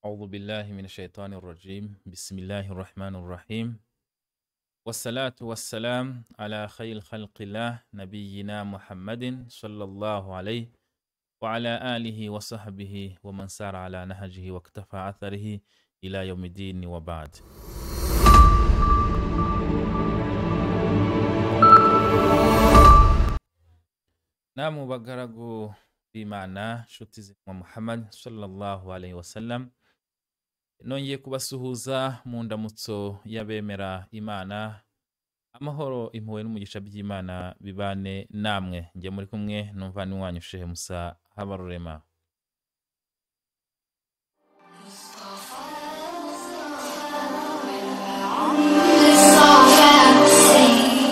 أعوذ بالله من الشيطان الرجيم بسم الله الرحمن الرحيم والصلاة والسلام على خير خلق الله نبينا محمد صلى الله عليه وعلى آله وصحبه ومن سار على نهجه واكتفى أثره إلى يوم الدين وبعد. نامو بغرغو بمعنى شوتي محمد صلى الله عليه وسلم nongeye kubasuhuza mu ndamutso y'abemera Imana. Amahoro, impuhwe n'umugisha by'Imana bibane namwe. Njye muri kumwe n'umuvandimwe wanyu Shehe Musa Habarurema.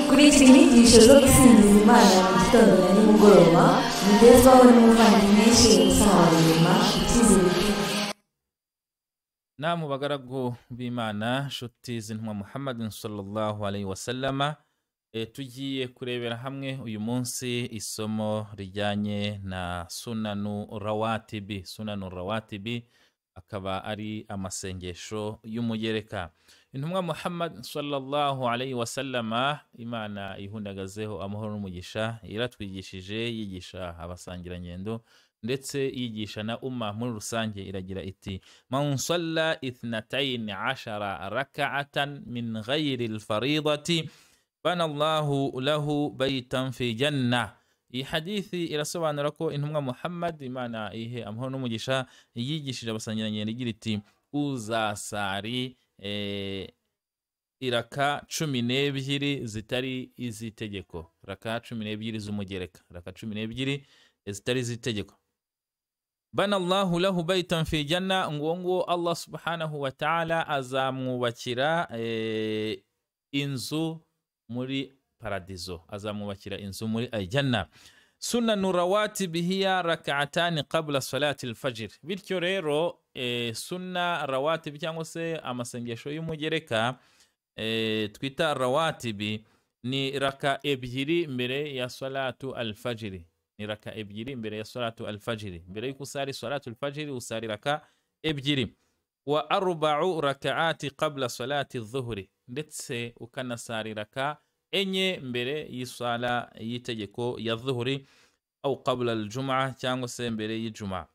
Kuri iki nyigisho zo gusingiza Imana mu gitondo na nimugoroba mugezwaho n'umuvandimwe Shehe Musa Habarurema icyizere. Namu bagaragu b'Imana shuti z'intumwa Muhammad sallallahu alaihi wasallama, tugiye kurebera hamwe uyu munsi isomo rijyanye na sunanu rawatibi akaba ari amasengesho y'umugereka. Intumwa Muhammad sallallahu alaihi wasallama, Imana ihundagazeho amahoro n'umugisha, iratwigishije yigisha abasangirangendo ndetse yigisha na umma muri rusange. Iragira iti man salla 12 rak'atan min ghayri al-faridati bana Allahu lahu baytan fi janna. Iyi hadithi irasobanura ko intumwa Muhammad, Imana ihe amahoro n'umugisha, yigishije abasangirangendo igira iti uzasari iraka 12 zitari izitegeko, raka 12 z'umugereka, raka 12 zitari izitegeko. Bana Allahu lahu baytan fi janna, ngo Allah subhanahu wa ta'ala azamwubakira inzu muri paradizo, azamwubakira inzu muri aljanna. Sunanu rawatibi hiya rak'atan qabla salati al-fajr. Bityo rero sunna rawatibi cyangwa se amasengesho y'umugereka twita rawatibi ni raka ebyiri mbere ya salatu al-fajr. Ni raka ebyiri mbere ya salatu al-fajr. Mbere yuko usari salatu al-fajr usari raka ebyiri. Wa 4 rak'ati qabla salati adh-dhuhri, ndetse ukanasari raka enye mbere y'isala y'itegeko ya dhuhri au qabla al-jum'a cyangwa se mbere y'ijuma.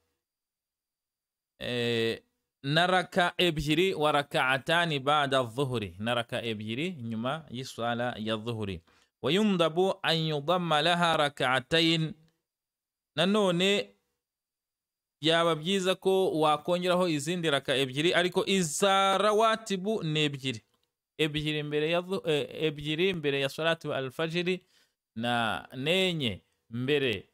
Na raka ebyiri wa rak'atani ba'da adh-dhuhri, na raka ebyiri nyuma y'isala ya dhuhri. Wa yundabu an yudamma laha rak'atayn, nanone yaba byiza ko wakongeraho izindi raka ebyiri, ariko iza rawatibu ni ebyiri, ebyiri mbere ya salatu al-fajr na nenye mbere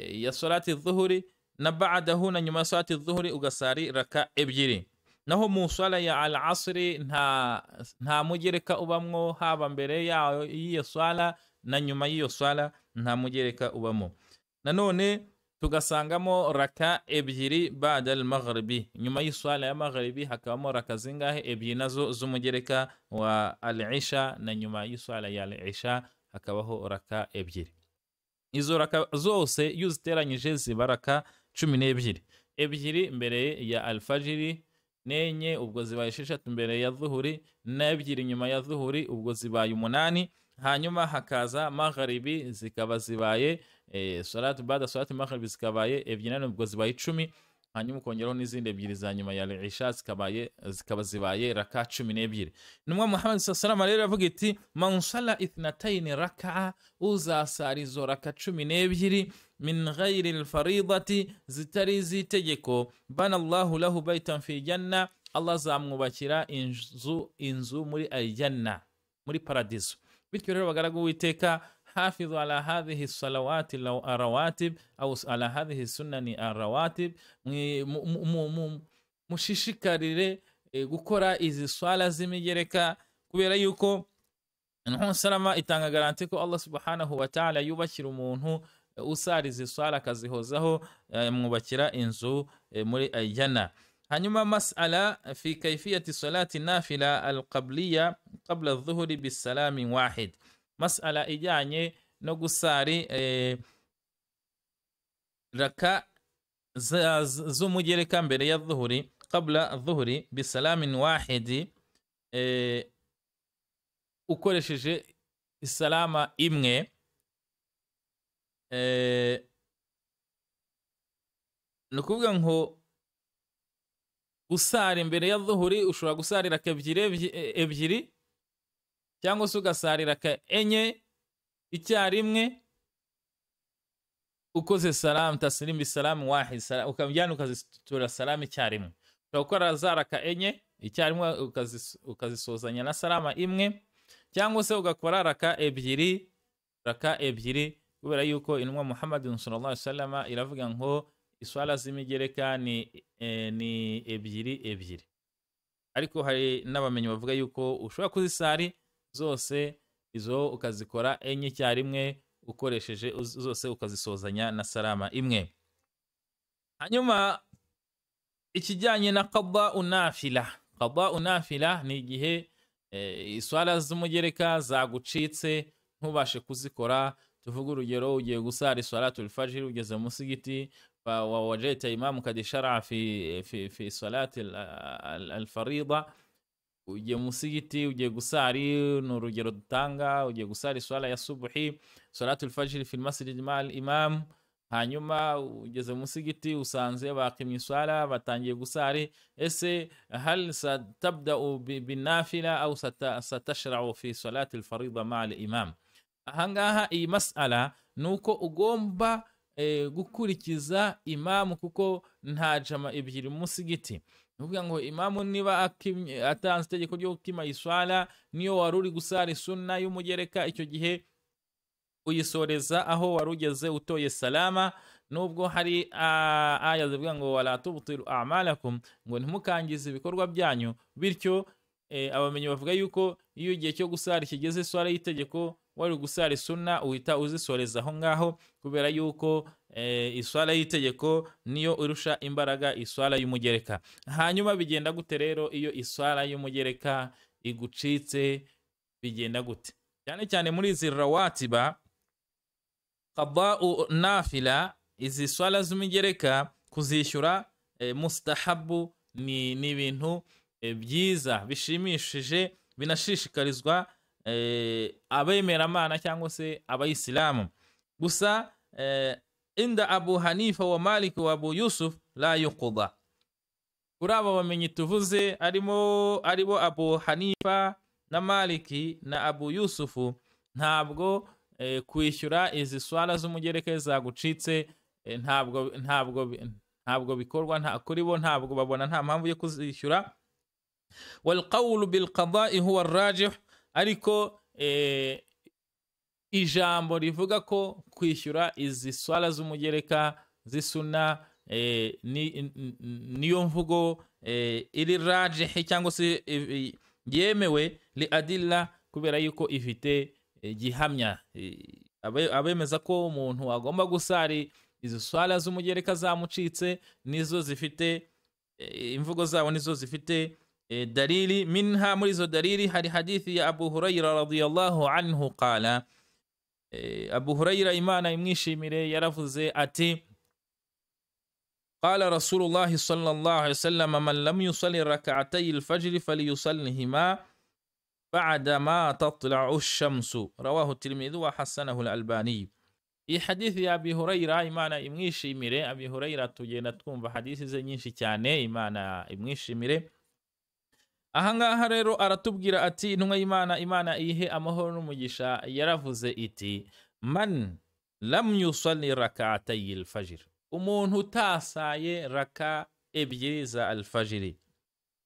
ya salati adh-dhuhri, na ba'dahu na nyuma salati adh-dhuhri ugasari raka ebyiri. Naho mu sala ya al-asri nta mugereka ubamwo, haba mbere yayo iyo sala na nyuma y'iyo sala nta mugereka ubamo. Nanone tugasangamo raka ebyiri ba'da al-maghribi, nyuma y'isala ya maghribi hakabamo raka zingahe? Ebyiri nazo z'umugereka wa al-isha, na nyuma y'isala ya al-isha hakabaho raka ebyiri. Izo raka zose yuziteranyije ziba raka 12, ebyiri mbere ya al-fajr, nenye ubwo zibaye 6 mbere ya dhuhri, na ebyiri nyuma ya dhuhri ubwo zibaye 8. Hanyuma hakaza maghribi zikaba zibaye salatu bada salatu maghribi zikabaye ebyiri, ubwo zibaye 10. Hanyuma ukongeraho n'izindi ebyiri za nyuma ya al-isha zikaba zibaye raka 12. Numwa Muhammad sallallahu alaihi wasallam avuga iti man salla 2 rak'a, uzasari zo raka 12 min ghayri al-faridati zitari zitegeko, bana Allahu lahu baytan fi janna, Allah zamwubakira inzu muri aljanna, muri paradiso. Bityo rero bagaragu witeka, hafizu ala hadhihi salawati rawatib au ala hadhihi sunnani rawatib, mushishikarire gukora izi swala z'imigereka, kubera yuko Nuhu salama itanga garanti ko Allah subhanahu wa ta'ala yubakira umuntu usari izi swala akazihozaho, mwubakira inzu muri aljanna. Hanyuma mas'ala fi kayfiyati salati nafila al-qabliya qabla adh-dhuhri bis-salami wahid. Mas'ala ijanye no gusari raka z'umugereka mbere ya dhuhri قبل الظهر بسلام واحد ukoresheje isalama imwe nukuvuga ngo gusara imbere ya dhuhuri ushobora gusarira ka ebyiri cyangwa se ugasarira ka enye icyarimwe ukoze salam taslim bisalam wahid ukamjyana ukazitura salam icyarimwe ushobora gukora zaraka enye icyarimwe ukazisozanya na salama imwe cyangwa se ugakora raka ebyiri kubera yuko intumwa Muhammadin sallallahu alaihi wasallam iravuga ngo iswala z'imigereka ni ebyiri ariko hari n'abamenyi bavuga yuko ushobora kuzisari zose izo ukazikora enye cyarimwe ukoresheje zose ukazisozanya na salama imwe. Hanyuma ikijyanye na qada'u nafila ni igihe iswala z'umugereka zagucitse ntubashe kuzikora. Tuvuga urugero ugiye gusara salatul fajr ugeze mu musigiti wawajeta imamu kad shara fi salati al-farida ugiye mu musigiti ugiye gusari n'urugero dutanga ugiye gusari swala ya subuhi salatul fajr fi al-masjid ma'al imam hanyuma ugeze mu musigiti usanze baqimye swala batangiye gusari ese hal satabda bin nafila aw satashra'u fi salati al-farida ma'al imam. Ahangaha iyi mas'ala nuko ugomba gukurikiza imamu kuko nta jama ebyiri mu musigiti. Nuvuga ngo imamu niba atanze itegeko ryo gukima iswala niyo waruri gusara sunna y'umugereka icyo gihe uyisoreza aho warugeze utoye salama nubwo hari aya zivuga ngo wala tubtilu a'malakum ngo ntimukangize ibikorwa byanyu bityo abamenyi bavuga yuko iyo igihe cyo gusara kigeze swala y'itegeko wari gusara sunna uhita uzisoreza aho ngaho kubera yuko iswala y'itegeko niyo urusha imbaraga iswala y'umugereka. Hanyuma bigenda gute rero iyo iswala y'umugereka igucitse bigenda gute? Cyane cyane muri izi rawatiba qada'u nafila izi swala z'umugereka kuzishyura mustahabu ni ibintu byiza bishimishije binashishikarizwa abemeramana cyangwa se abayisilamu. Gusa inda Abu Hanifa wa Malik wa Abu Yusuf la yuqda. Kuri aba bamenyi tuvuze aribo Abu Hanifa na Maliki na Abu Yusufu ntabwo kwishyura izi swala z'umugereka zagucitse ntabwo bikorwa kuri bo ntabwo babona nta mpamvu yo kuzishyura. Wal qawlu bil qada'i huwa ar-rajih ariko ijambo rivuga ko kwishyura izi swala z'umugereka z'isuna niyo mvugo iri rajih cyangwa se yemewe li adilla kubera yuko ifite gihamya. Abemeza ko umuntu agomba gusari izi swala z'umugereka zamucitse nizo zifite imvugo zabo nizo zifite dalili. Minha muri zo dalili hari hadithi ya Abu Huraira radiyallahu anhu qala Abu Huraira imana imwishimire yaravuze ati qala Rasulullah sallallahu alaihi wasallam man lam yusalli rak'atay al-fajr falyusallihima ba'da ma tatla'u ash-shamsu rawahu Tirmidhi wa hasanahu al-Albani. Iyi hadithi ya Abu Huraira imana imwishimire. Abu Huraira tugenda twumva hadithi ze nyinshi cyane imana imwishimire. Ahangaha rero aratubwira ati intumwa imana ihe amahoro n'umugisha yaravuze iti man lam yusalli rak'atay al-fajr umuntu utasaye raka ebyiri za al-fajr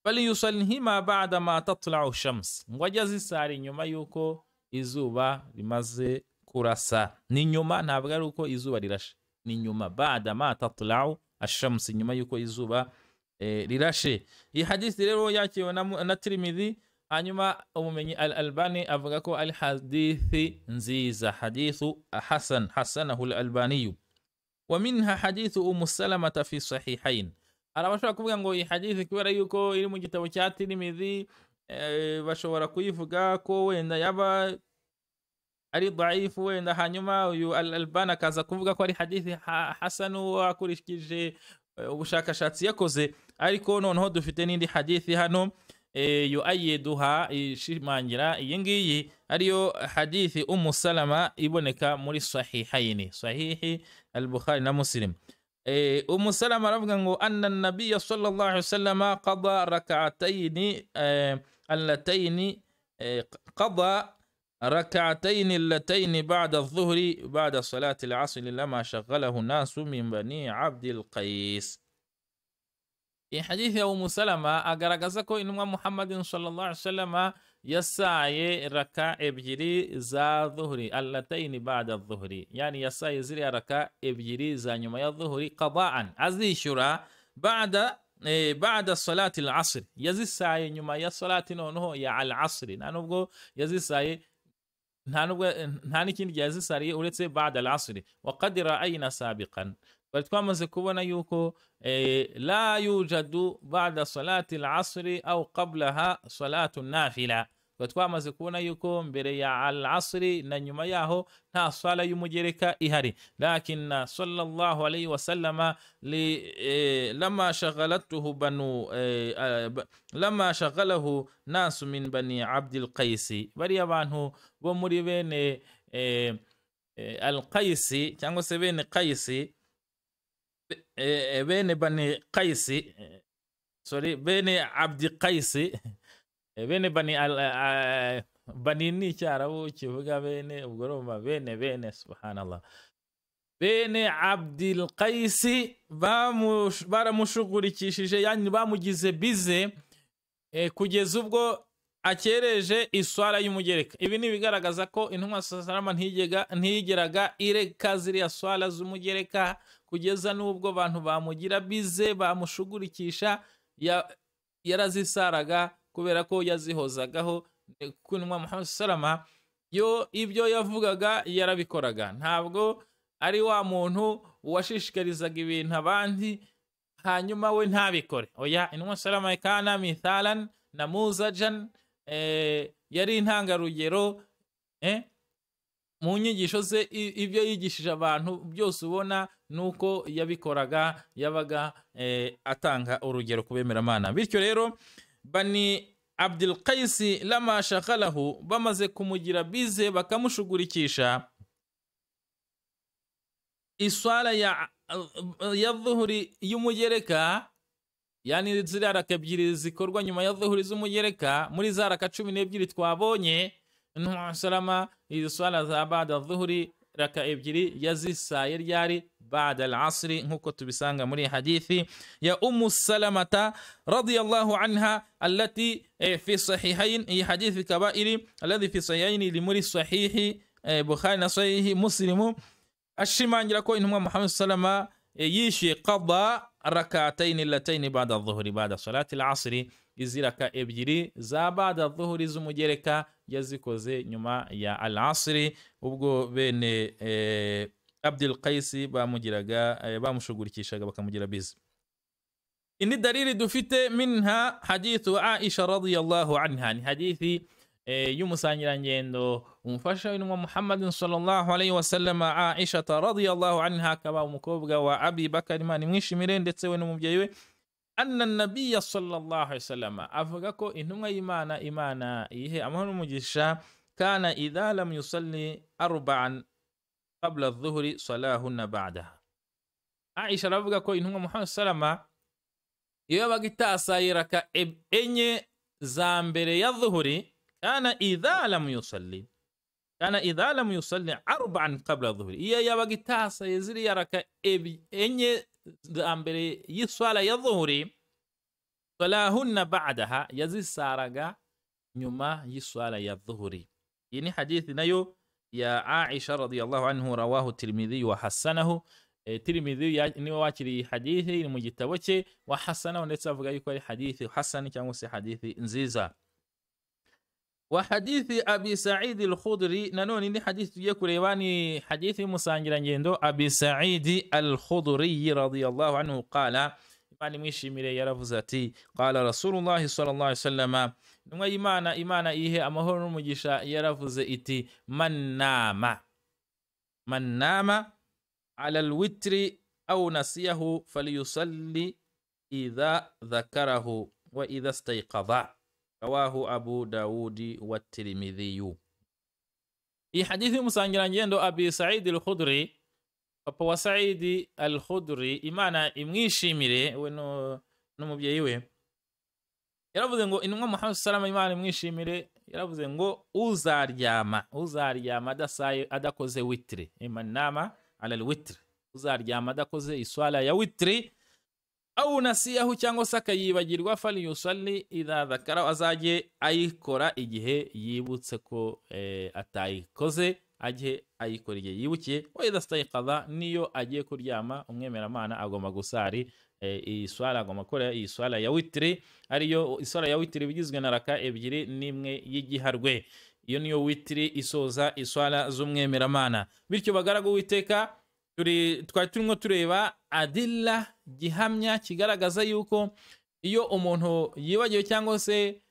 bali yusallihima ba'da ma tatla'u ash-shams ngo ajya zisari nyuma yuko izuba rimaze kurasa. Ni nyuma ntabwo ari uko izuba rirashe ni nyuma ba'da ma tatla'u ash-shams nyuma yuko izuba rirashe. Iyi hadithi rero yakiwe na Tirmidhi hanyuma umumenyi al-Albani avuga ko al hadithi nziza hadithu hasanahu al-Albani. Wa minha hadithu Salama fi sahihain. Arabashaka kuvuga ngo iyi hadithi kubera yuko iri mu gitabo cya Tirmidhi bashobora kuyivuga ko wenda yaba ari dhaifu wenda hanyuma uyu al-Albani akaza kuvuga ko ari hadithi hasanu akurikije ubushakashatsi yakoze. Ariko noneho dufite n'indi hadithi hano yuayiduha, ishimangira iyi ngiyi, ariyo hadithi Salama iboneka muri sahihaini, sahihi al-Bukhari na Muslim. Salama aravuga ngo anna an-nabiy sallallahu alayhi wasallam qada rak'atayn allatayn qada ركعتين اللتين بعد الظهر بعد صلاة العصر لما شغله الناس من بني عبد القيس. حديث سلمة agaragaza ko intumwa Muhammadin sallallahu alaihi wasallam yasaye raka ebyiri za dhuhri, allatayn ba'da adh-dhuhri, yani yasaye ziri raka ebyiri za nyuma ya dhuhri qada'an, azishura ba'da salati al-asr, yazisaye nyuma ya salati noneho ya al-asr, nanubwo yazisaye nta n'ikindi yazisariye uretse ba'da al-asr. Wa qad ra'ayna sabiqan, twamaze kubona yuko la yujadu ba'da salati al-asr aw qablaha salatu nafila. Twamaze kubona yuko mbere ya al-asr na nyuma yaho nta sala y'umugereka ihari. Lakin sallallahu alayhi wa sallama lama shaghalahu nasu min bani Abd al-Qais, bari abantu bo muri bene al-Qais cyangwa se bene Qais, bene bani Qais, bene Abd Qais, bene bani ni cyarabu kivuga bene, ubwo roma bene subhanallah, bene Abd Qais baramushugurikishije, yani bamugize bize kugeza ubwo akereje iswala y'umugereka. Ibi ni bigaragaza ko intumwa salama ntiyigeraga ireka ziriya swala z'umugereka kugeza n'ubwo abantu bamugira bize bamushugurikisha, yarazisaraga kubera ko yazihozagaho. Intumwa Muhammad salama yo ibyo yavugaga yarabikoraga, ntabwo ari wa muntu washishikarizaga ibintu abandi hanyuma we ntabikore. Oya, intumwa salama kana mithalan namuzajan, yari intangarugero mu nyigisho ze. Ibyo yigishije abantu byose ubona nuko yabikoraga, yabaga atanga urugero kubemera Imana. Bityo rero bani Abdul Qais lama shaghalahu, bamaze kumugira bize bakamushugurikisha iswala ya dhuhri y'umugereka, yani ziriya raka ebyiri zikorwa nyuma ya dhuhri z'umugereka, muri za raka 12 twabonye intumwa salama izo swala za ba'da dhuhri raka ebyiri yazisaye ryari ba'da al-asr, nkuko tubisanga muri hadithi ya Salamata radiyallahu anha allati fi sahihayn, hi hadithi kabairi alladhi fi sahihayn li muri sahihi Bukhari na sahihi Muslim, ashimangira ko intumwa Muhammad salama yishe qada rak'atayn allatayn ba'da adh-dhuhri ba'da salati al-asr, iziraka ebyiri za ba'da adh-dhuhri z'umugereka yazikoze nyuma ya al-asr. Ubwo bene Abdul Qais bamugiraga bamushugurikishaga bakamugira bize. Indi dalili dufite minha hadithu Aisha radiyallahu anha, ni hadithi y'umusangirangendo umufasha w'intumwa Muhammadin sallallahu alayhi wa sallam Aisha radiyallahu anha, akaba umukobwa wa Abi Bakar, Imana imwishimire, ndetse we n'umubyeyi we. Anna an-nabiy sallallahu alayhi wa sallam, avuga ko intumwa y'Imana, Imana ihe amahoro n'umugisha, kana idha lam yusalli arba'an qabla adh-dhuhri salahunna ba'daha. Aisha aravuga ko intumwa Muhammad sallama iyo yabaga itasaye raka enye za mbere ya dhuhri, kana idha lam yusalli arba'an qabla adh-dhuhri, iyo yabaga itasaye ziriya raka enye za mbere y'iswala ya dhuhri, salahunna ba'daha, yazisaraga nyuma y'iswala ya dhuhri. Iyi ni hadithi nayo ya Aisha radiyallahu anhu, rawahu Tirmidhi wa hasanahu. Tirmidhi niwe wakiriye hadithi, iri mu gitabo cye, wa hasanahu, ndetse avuga yuko ari hadithi hasan cyangwa se hadithi nziza. Wa hadithi Abi Sa'id al-Khudri, nanone ni hadithi tugiye kureba ni hadithi y'umusangirangendo Abi Sa'id al-Khudri radiyallahu anhu qala, Imana imwishimire, yaravuze ati qala Rasulullah sallallahu alayhi wasallam, intumwa y'Imana, Imana ihe amahoro n'umugisha, yaravuze iti man nama ala al-witri أو نسيه فليصلي إذا ذكره وإذا استيقظ. رواه أبو داود والترمذي. في حديث مسانجرانجين أبي سعيد الخدري papa wa Saidi al-Khudri Imana imwishimire we n'umubyeyi we yaravuze ngo intumwa Muhammad sallallahu alaihi wasallam imwishimire yaravuze ngo uzaryama adakoze witri imanama ala al-witr uzaryama adakoze iswala ya witri au nasiyahu cyangwa se akayibagirwa fali yusalli idha dhakara azaje ayikora igihe yibutse ko atayikoze aje ayikora igihe yibukiye wa idha stayqadha niyo agiye kuryama umwemeramana agomba gusari iswala agomba gukora iswala ya witri ariyo iswala ya witri bigizwe na raka ebyiri nimwe y'igiharwe iyo niyo witri isoza iswala z'umwemeramana bityo bagaragu witeka twari turimo tureba adilla gihamya kigaragaza yuko iyo umuntu yibagiwe cyangwa se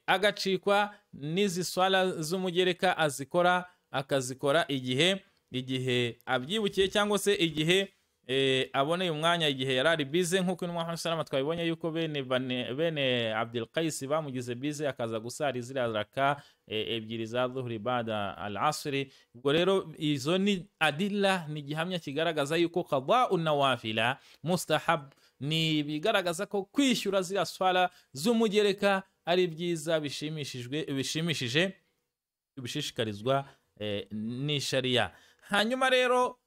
agacikwa n'izi swala z'umugereka akazikora igihe abyibukiye cyangwa se igihe aboneye umwanya igihe yarari bize nk'uko intumwa Muhammad sallallahu alaihi wasallam twabibonye yuko bene Abdul Qais bamugize bize akaza gusara izira raka ebyiri za dhuhri bada al-asri. Ubwo rero izo ni adilla ni gihamya kigaragaza yuko qada'un nawafila mustahab, ni bigaragaza ko kwishyura zira swala z'umugereka ari byiza bishishikarizwa ni sharia. Hanyuma rero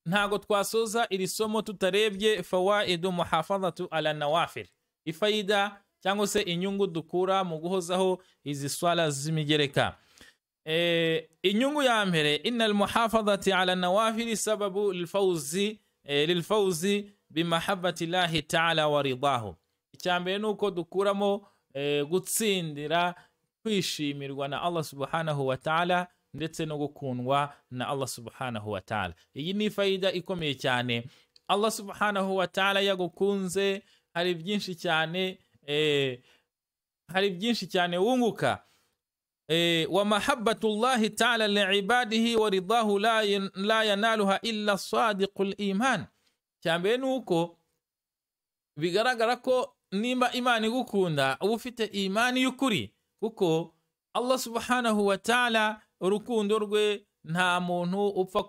ntago twasoza iri somo tutarebye fawaidu muhafadhatu ala nawafil, ifaida cyangwa se inyungu dukura mu guhozaho izi swala z'imigereka. Inyungu ya mbere, innal muhafadhati ala nawafil sababu lilfawzi bimahabbati llahi ta'ala wa ridahu. Icyambere nuko dukuramo gutsindira kwishimirwa na Allah subhanahu wa ta'ala ndetse no gukundwa na Allah subhanahu wa ta'ala. Iyi ni faida ikomeye cyane. Allah subhanahu wa ta'ala yagukunze hari byinshi cyane wunguka. Wa mahabbatullahi ta'ala li'ibadihi wa ridahu la yanaluha illa sadiqul iman. Cyambere nuko bigaragara ko nimba imani gukunda ubufite imani y'ukuri, kuko Allah subhanahu wa ta'ala urukundo rwe nta muntu upfa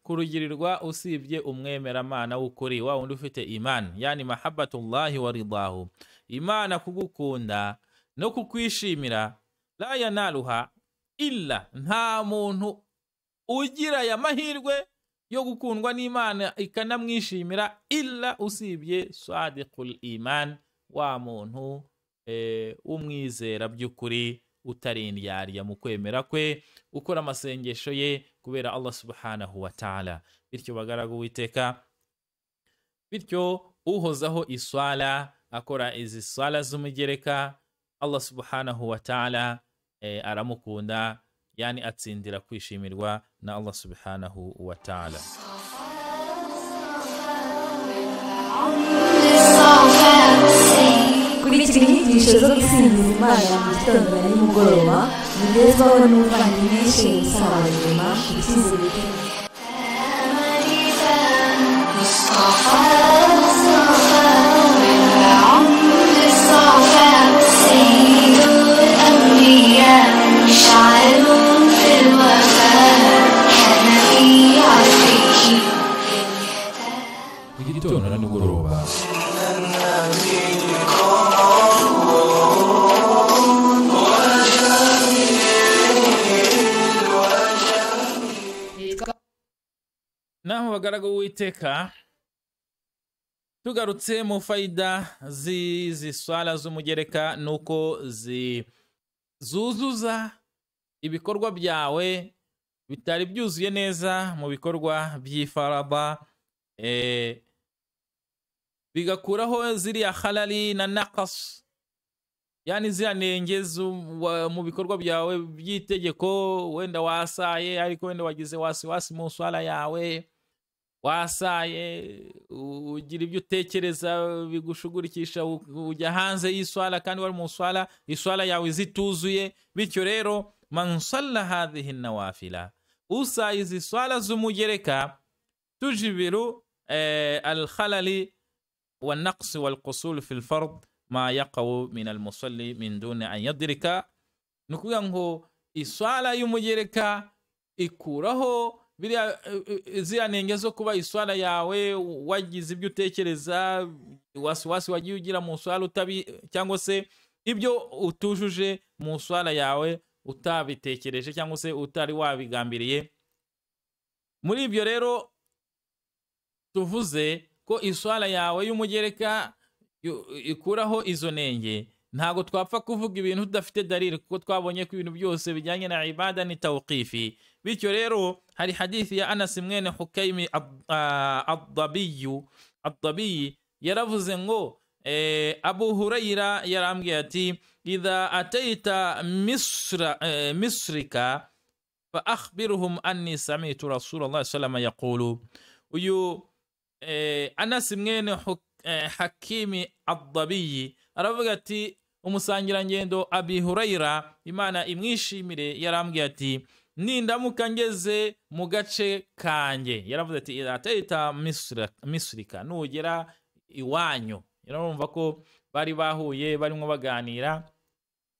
kurugirirwa usibye umwemeramana w'ukuri wa wundi ufite imani, yani mahabbatullahi wa ridahu. Imana kugukunda no kukwishimira la yanaluha illa, nta muntu ugira ya mahirwe yo gukundwa n'Imana ikanamwishimira illa usibye sadiqul iman, wa muntu umwizera by'ukuri utarindyarya mu kwemera kwe, ukora amasengesho ye kubera Allah subhanahu wa ta'ala. Bityo bagaragu witeka, bityo uhozaho iswala akora izi swala z'umugereka, Allah subhanahu wa ta'ala aramukunda, yani atsindira kwishimirwa na Allah subhanahu wa ta'ala. kurikira inyigisho zo gusingiza Imana mu gitondo na nimugoroba mugezwaho n'umuvandimwe Sheikh Nsabawanyuma Icyizere. Igitondo na nimugoroba naho bagaragu witeka. Tugarutse mu faida zizi swala z'umugereka nuko zuzuza ibikorwa byawe bitari byuzuye neza mu bikorwa by'ifaraba, bigakuraho ziriya khalali na naqas, yani ziriya nengezo mu bikorwa byawe by'itegeko. Wenda wasaye ariko wenda wagize wasi mu swala yawe, wasaye ugira ibyo utekereza bigushugurikisha ujya hanze y'iswala kandi wari mu swala, iswala yawe zituzuye. Bityo rero man salla hadhihi nawafila, usaye izi swala z'umugereka tujibiru الخلل والنقص والقصور في الفرض ما يقع من المصلي من دون أن يدرك. nukuvuga ngo iswala y'umugereka ikuraho biriya ziranenge zo kuba iswala yawe wagize ibyo utekereza, wasiwasi wagiye ugira mu swala cyangwa se ibyo utujuje mu swala yawe utabitekereje cyangwa se utari wabigambiriye. Muri ibyo rero tuvuze ko iswala yawe y'umugereka ikuraho izo nenge, ntago twapfa kuvuga ibintu tudafite dalili, kuko twabonye ko ibintu byose bijyanye na ibada ni tawqifi. Bityo rero hari hadithi ya Anas mwene Hukaimi ad-Dabiyi yaravuze ngo Abu Hurayra yarambwiye ati idha ataita misrika fa akhbirhum anni sami'tu Rasulullah sallallahu alayhi yaqulu. Uyu Anas mwene Hakimi ad-Dabiyi aravuga ati umusangirangendo Abi Hurayra Imana imwishimire yarambwiye ati nindamuka ngeze mu gace kanjye, yaravuze ati atayita misrika, nugera iwanyu. Yarumva ko bari bahuye barimo baganira,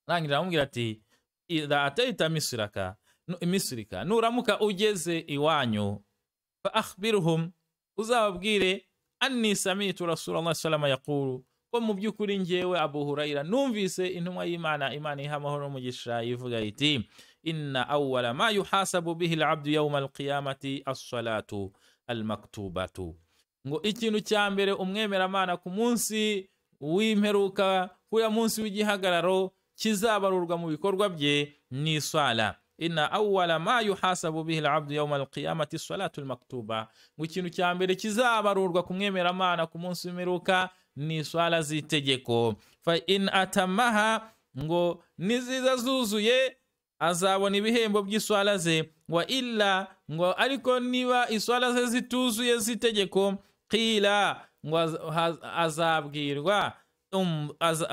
rangira aramubwira ati atayita misrika, nuramuka ugeze iwanyu fa akhbirhum, uzababwire anni sami'tu Rasulullah sallallahu alayhi yaqulu, ko mu byukuri ngewe Abu Hurayra numvise intumwa y'Imana, Imana ihamahoro n'umugisha, ivuga iti inna awwala ma yuhasabu bihi al-'abdu yawm al-qiyamati as-salatu al-maktubatu. Ngo ikintu cya mbere umwemeramana ku munsi w'imperuka, kuya munsi w'igihagararo, kizabarurwa mu bikorwa bye ni swala. Inna awwala ma yuhasabu bihi al-'abdu yawm al-qiyamati as-salatu al-maktuba. Ngo ikintu cya mbere kizabarurwa ku mwemeramana ku munsi w'imperuka ni swala z'itegeko. Fa in atamaha, ngo niziza zuzuye azabona ibihembo by'iswala ze, wa illa, ngo ariko niba iswala ze zituzuye z'itegeko, qila, ngo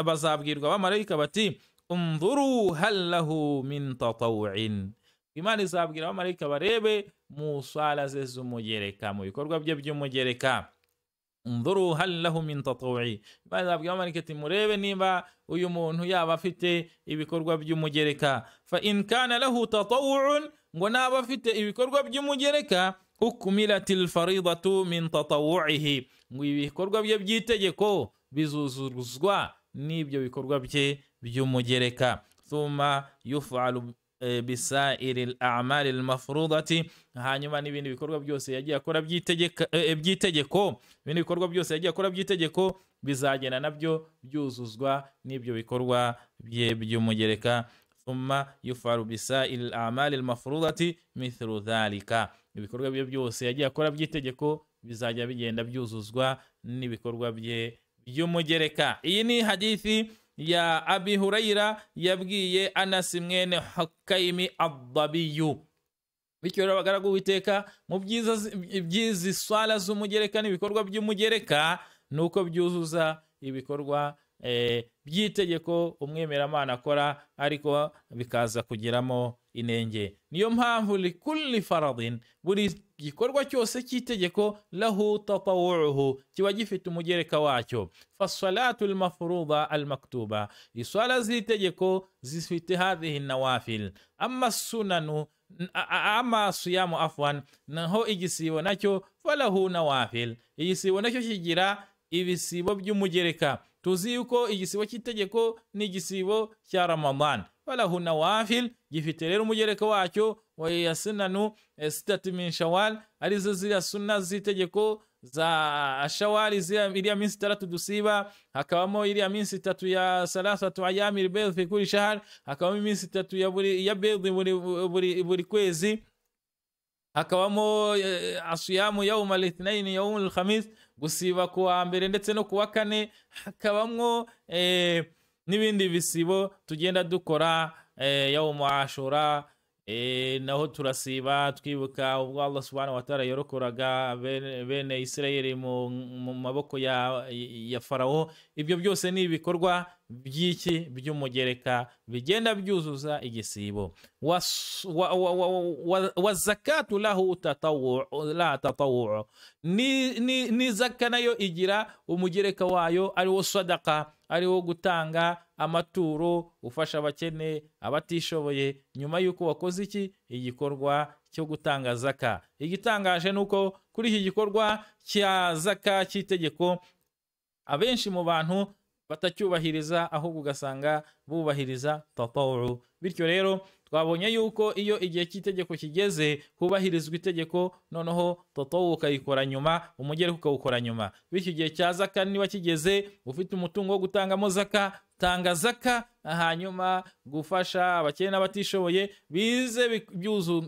bazabwirwa abamarayika bati umdhuru hal lahu min tatawu'in. Imana izabwira abamarayika barebe mu swala ze z'umugereka, mu bikorwa bye by'umugereka. Umdhuru hal lahu min tatawu'i, bazabwira abamarayika ati murebe niba uyu muntu yaba afite ibikorwa by'umugereka. Fa in kana lahu tatawu'un, ngo naba afite ibikorwa by'umugereka, ukmilatil faridatu min tatawu'ihi, ngo ibikorwa bye by'itegeko bizuzuzwa n'ibyo bikorwa bye by'umugereka. Thumma yuf'alu bisairil a'mal al-mafrudati, hanyuma n'ibindi bikorwa byose yagiye akora by'itegeko, ibindi bikorwa byose yagiye akora by'itegeko bizagenda nabyo byuzuzwa n'ibyo bikorwa bye by'umugereka. Thumma yuf'alu bisairil a'mal al-mafrudati mithlu dhalika, ibikorwa bye byose yagiye akora by'itegeko bizajya bigenda byuzuzwa n'ibikorwa bye by'umugereka. Iyi ni hadithi ya Abi Hurayra yabwiye Anas mwene Hukaimi ad-Dabiyi. Bityo rero bagaragu witeka mu byizi swala z'umugereka n'ibikorwa by'umugereka nuko byuzuza ibikorwa by'itegeko umwemeramana akora, ariko bikaza kugiramo inenge. Niyo mpamvu likulli faradin, buri gikorwa cyose cy'itegeko, lahu tatawu'uhu, kiba gifite umugereka wacyo. Fasalatu al-mafruda al-maktuba, iswala z'itegeko zifite hadhihi nawafil. Amma sunanu, ama siyamu afwan, naho igisibo nacyo falahu nawafil, igisibo nacyo kigira ibisibo by'umugereka. Tuzi yuko igisibo cy'itegeko ni igisibo cya Ramadan, falahu nawafil, gifite rero umugereka wacyo. Wa yasunanu sitatu min Shawwal, arizo ziriya sunna z'itegeko za Shawwal, iriya minsi 3 dusiba, hakabamo iriya minsi 3 ya salasatu ayami al-bayd fi kulli shahr, hakabamo iminsi 3 ya bayd buri kwezi, hakabamo asiyamu yawm al-ithnain yawm al-khamis, gusiba kuwa mbere ndetse no kuwa kane, hakabamwo n'ibindi bisibo tugenda dukora, yawm Ashura, naho turasiba twibuka ubwo Allah subhanahu wa ta'ala yorokoraga bene Isirayeli mu maboko ya Farawo. Ibyo byose ni ibikorwa by'iki by'umugereka bigenda byuzuza igisibo. Wa zakatu lahu la tatawwu, ni zaka nayo igira umugereka wayo, ari wo sadaka, ari wo gutanga amaturo ufasha abakene abatishoboye nyuma yuko wakoze iki igikorwa cyo gutanga zaka. Igitangaje nuko kuri iki gikorwa cya zaka cy'itegeko abenshi mu bantu batacyubahiriza, ahubwo ugasanga bubahiriza tatawwu. Bityo rero twabonye yuko iyo igihe cy'itegeko kigeze hubahirizwa itegeko, noneho tatawwu ukayikora nyuma, umugereka ukawukora nyuma. Bityo igihe cya zaka niba kigeze, ufite umutungo wo gutangamo zaka, tanga zaka, hanyuma gufasha abakene n'abatishoboye bize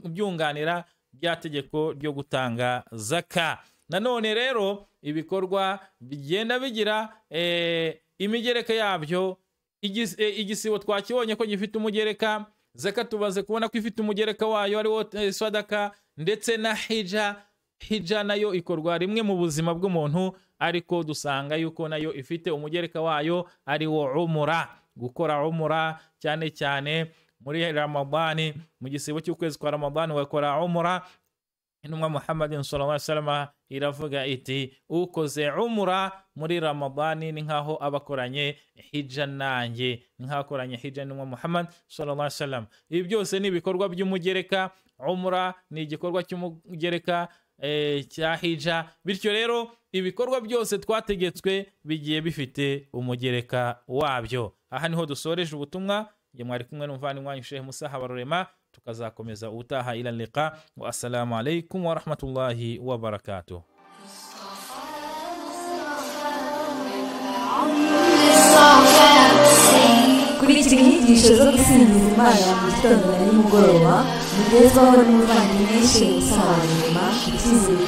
byunganira bya tegeko ryo gutanga zaka. Nanone rero ibikorwa bigenda bigira imigereka yabyo. Igisibo twakibonye ko gifite umugereka, zaka tubaze kubona ko ifite umugereka wayo ari wo sadaka, ndetse na hija nayo ikorwa rimwe mu buzima bw'umuntu, ariko dusanga yuko nayo ifite umugereka wayo ari wo umura. Gukora umura cyane cyane muri Ramadani, mu gisibo cy'ukwezi kwa Ramadani wakora umura. Intumwa Muhammadin sallallahu alaihi wasallam iravuga iti ukoze umura muri Ramadani ni nkaho abakoranye hija nanjye, nkakoranye hija n'umwa Muhammad sallallahu alaihi wasallam. Ibi byose ni ibikorwa by'umugereka. Umura ni igikorwa cy'umugereka cya hija. Bityo rero ibikorwa byose twategetswe bigiye bifite umugereka wabyo. Aha niho dusoreje ubutumwa. Mwari kumwe n'umuvandimwe wanyu Sheikh Musa Habarurema, tukazakomeza ubutaha. Ila liqa wa assalamu alaykum wa rahmatullahi wa barakatuh. kurikira inyigisho zo gusingiza Imana mu gitondo na nimugoroba, mugezwaho n'umuvandimwe Sheikh Musa Habarurema, icyizere